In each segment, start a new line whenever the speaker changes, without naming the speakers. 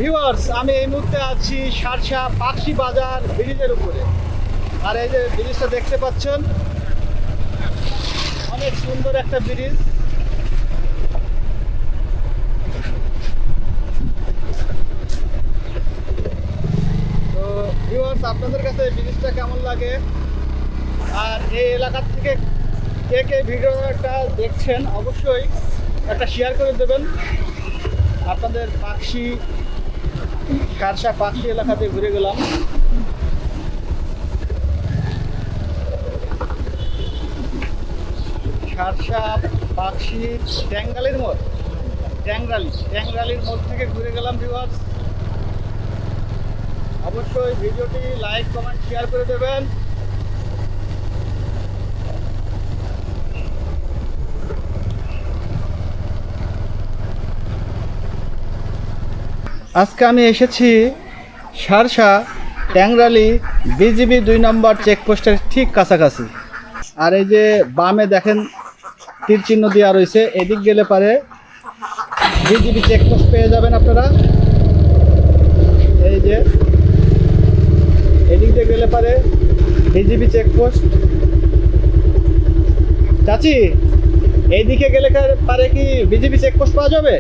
Viewers, আমি এই মুহূর্তে আছি শার্শা পাকশি বাজার ব্রিজের উপরে। আর এই যে ব্রিজটা দেখতে পাচ্ছেন, অনেক সুন্দর একটা ব্রিজ। তো ভিউয়ার্স, আপনাদের কাছে এই ব্রিজটা কেমন লাগে, আর এই এলাকা থেকে কে কে ভিডিওটা দেখছেন অবশ্যই একটা শেয়ার করে দেবেন। আপনাদের পাকশি শার্শা পাকশি এলাকাতে ঘুরে গেলাম। শার্শা পাকশি ট্যাংরালির মোড়, ট্যাংরালির মোড় থেকে ঘুরে গেলাম ভিউয়ার্স। অবশ্যই ভিডিওটি লাইক কমেন্ট শেয়ার করে দেবেন। আজকে আমি এসেছি শার্শা ট্যাংরালি বিজিবি 2 নম্বর চেকপোস্টের ঠিক কাছাকাছি। আর এই যে বামে দেখেন তীর চিহ্ন দেওয়া রয়েছে, এদিক গেলে পারে বিজিবি চেকপোস্ট পেয়ে যাবেন আপনারা। এই যে এদিক দিয়ে গেলে পারে বিজিবি চেকপোস্ট। চাচি, এইদিকে গেলে পারে কি বিজিবি চেকপোস্ট পাওয়া যাবে?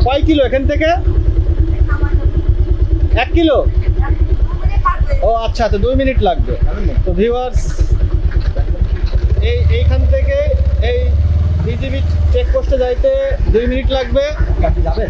কয় কিলো এখান থেকে? 1 কিলো? ও আচ্ছা আচ্ছা, 2 মিনিট লাগবে। তো ভিউয়ার্স, এইখান থেকে এই বিজিবি চেকপোস্টে যাইতে 2 মিনিট লাগবে। যাবে